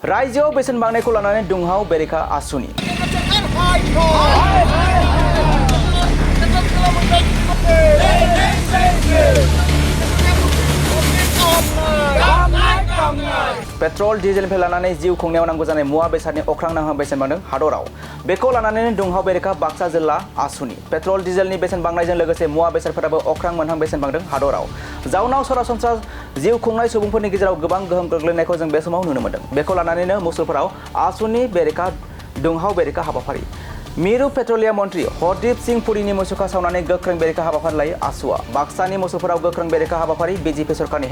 रायजोआव बेसेन बांनायखौ लानानै दुंहाव बेरेखा आसुनि पेट्रल डिजेलनिफ्राय लानानै जिउ खुंनायाव नांगौ जानाय मुवा बेसादनि अख्रां नांहां बेसेन बांदों हादराव बेखौ लानानै दुंहाव बेरेखा बाक्सा जिल्ला आसुनि पेट्रल डिजेलनि बेसेन बांनायजों लोगोसे मुवा बेसादफोराबो अख्रां मोनहां बेसेन बांदों हादराव जाउनाव सरासनस्रा जिउ खुंनाय सुबुंफोरनि गेजेराव गोबां गोहोम गोग्लैनायखौ जों बे समाव नुनो मोन्दों बेखौ लानानैनो मुसुलफोराव आसुनि बेरेखा दुंहाव बेरेखा हाबाफारि मिरु पेट्रोलियाम मंत्री हरदीप सिंह पुरीनि मुसुखा सावनानै गोख्रों बेरेखा हाबाफारि लायो आसुआ बाक्सानि मुसुलफोराव गोख्रों बेरेखा हाबाफारि बीजेपी सरकारनि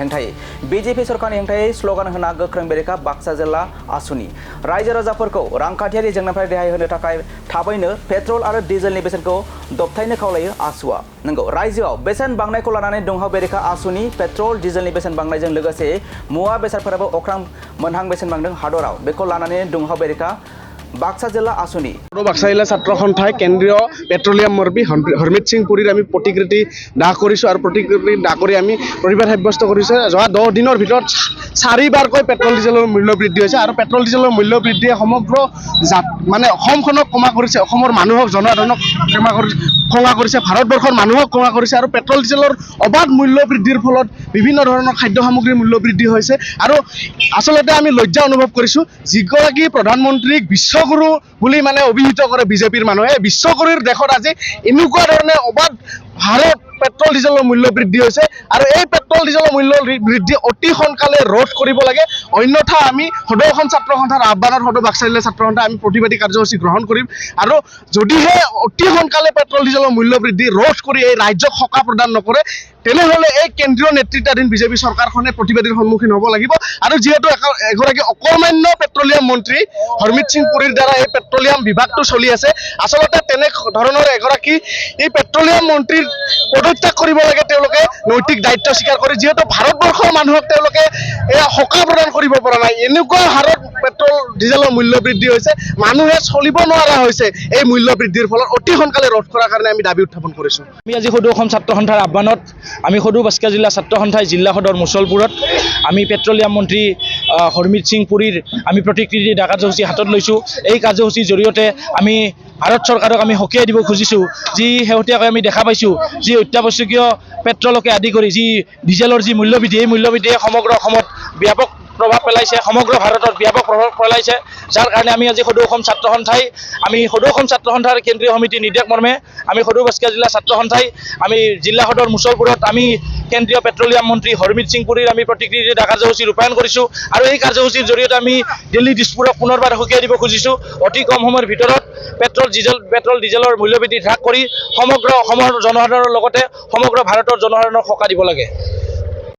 हेंथायै स्लोगान होना गोख्रों बेरेखा बाक्सा जिल्ला आसुनि रायजो राजाफोरखौ रांखान्थियारि जेंनानिफ्राय रेहाय होनो थाखाय थाबैनो पेट्रल आरो डिजेलनि बेसेनखौ दबथायनो खावलायो आसुआ नंगौ रायजोआव बेसेन बांनायखौ लानानै दुंहाव बेरेखा आसुनि पेट्रल डिजेलनि बेसेन बांनायजों लोगोसे मुवा बेसादफोराबो अख्रां मोनहां बेसेन बांदों हादराव बेखौ लानानै दुंहाव बेरेखा बाक्सा जिल्ला आसुनि बाक्सा जिल्ला ছাত্ৰ সন্থাই কেন্দ্ৰীয় পেট্ৰলিয়াম মন্ত্ৰী হৰমিত সিং পুৰীৰ আমি প্ৰতিকৃতি দাহ কৰিছোঁ আৰু প্ৰতিকৃতি দাহ কৰি আমি প্ৰতিবাদ সাব্যস্ত কৰিছোঁ যোৱা 10 দিনৰ ভিতৰত 4বাৰকৈ পেট্ৰল ডিজেলৰ মূল্য বৃদ্ধি হৈছে আৰু পেট্ৰল ডিজেলৰ মূল্য বৃদ্ধিয়ে সমগ্ৰ মানে অসমখনক কমা কৰিছে অসমৰ মানুহক জনসাধাৰণক খঙা কৰিছে ভাৰতবৰ্ষৰ মানুহক খঙা কৰিছে আৰু পেট্ৰল ডিজেলৰ অবাধ মূল্য বৃদ্ধিৰ ফলত বিভিন্ন ধৰণৰ খাদ্য সামগ্ৰীৰ মূল্য বৃদ্ধি হৈছে আৰু আচলতে আমি লজ্জা অনুভৱ কৰিছোঁ যিগৰাকী প্ৰধানমন্ত্ৰীক বিশ্বগুৰু বুলি মানে অভিহিত কৰে বিজেপিৰ মানুহে বিশ্বগুৰুৰ দেশত আজি এনেকুৱা ধৰণে অবাধ হাৰত পেট্ৰল ডিজেলৰ মূল্য বৃদ্ধি হৈছে আৰু এই পেট্ৰল ডিজেলৰ মূল্য বৃদ্ধি অতি সোনকালে ৰোধ কৰিব লাগে অন্যথা আমি সদৌ অসম ছাত্ৰ সন্থাৰ আহ্বানত সদৌ বাক্সা জিলা ছাত্ৰ সন্থা আমি প্ৰতিবাদী কাৰ্যসূচী গ্ৰহণ কৰিম আৰু যদিহে অতি সোনকালে পেট্ৰল ডিজেলৰ মূল্য বৃদ্ধি ৰোধ কৰি এই ৰাজ্যক সকাহ প্ৰদান নকৰে তেনেহ'লে এই কেন্দ্ৰীয় নেতৃত্বাধীন বিজেপি চৰকাৰখনে প্ৰতিবাদীৰ সন্মুখীন হ'ব লাগিব আৰু যিহেতু এগৰাকী অকৰ্মান্য পেট্ৰলিয়াম মন্ত্ৰী হৰমিত সিং পুৰীৰ দ্বাৰা এই পেট্ৰলিয়াম বিভাগটো চলি আছে আচলতে তেনে ধৰণৰ এগৰাকী এই পেট্ৰলিয়াম মন্ত্ৰীৰ পদত্যাগ কৰিব লাগে তেওঁলোকে নৈতিক দায়িত্ব স্বীকাৰ কৰি যিহেতু ভাৰতবৰ্ষৰ মানুহক তেওঁলোকে এয়া সকাহ প্ৰদান কৰিব পৰা নাই এনেকুৱা হাৰত পেট্ৰল ডিজেলৰ মূল্য বৃদ্ধি হৈছে মানুহে চলিব নোৱাৰা হৈছে এই মূল্য বৃদ্ধিৰ ফলত অতি সোনকালে ৰোধ কৰাৰ কাৰণে আমি দাবী উত্থাপন কৰিছোঁ আমি আজি সদৌ অসম ছাত্ৰ সন্থাৰ আহ্বানত আমি সদৌ বাক্সা জিলা ছাত্ৰ সন্থাই জিলা সদৰ মুছলপুৰত আমি পেট্ৰলিয়াম মন্ত্ৰী হৰমিত সিং পুৰীৰ আমি প্ৰতিকৃতি দাহ কাৰ্যসূচী হাতত লৈছোঁ এই কাৰ্যসূচীৰ জৰিয়তে আমি ভাৰত চৰকাৰক আমি সকীয়াই দিব খুজিছোঁ যি শেহতীয়াকৈ আমি দেখা পাইছোঁ যি অত্যাৱশ্যকীয় পেট্ৰলকে আদি কৰি যি ডিজেলৰ যি মূল্যবৃদ্ধি এই মূল্যবৃদ্ধিয়ে সমগ্ৰ অসমত ব্যাপক প্ৰভাৱ পেলাইছে সমগ্ৰ ভাৰতত ব্যাপক প্ৰভাৱ পেলাইছে যাৰ কাৰণে আমি আজি সদৌ অসম ছাত্ৰ সন্থাই আমি সদৌ অসম ছাত্ৰ সন্থাৰ কেন্দ্ৰীয় সমিতিৰ নিৰ্দেশ মৰ্মে আমি সদৌ বাক্সা জিলা ছাত্ৰ সন্থাই আমি জিলা সদৰ মুছলপুৰত আমি কেন্দ্ৰীয় পেট্ৰলিয়াম মন্ত্ৰী হৰমিত সিং পুৰীৰ আমি প্ৰতিকৃতি দাহ কাৰ্যসূচী ৰূপায়ণ কৰিছোঁ আৰু এই কাৰ্যসূচীৰ জৰিয়তে আমি দিল্লী দিছপুৰক পুনৰবাৰ সকীয়াই দিব খুজিছোঁ অতি কম সময়ৰ ভিতৰত পেট্ৰল ডিজেলৰ মূল্যবৃদ্ধি হ্ৰাস কৰি সমগ্ৰ অসমৰ জনসাধাৰণৰ লগতে সমগ্ৰ ভাৰতৰ জনসাধাৰণক সকাহ দিব লাগে।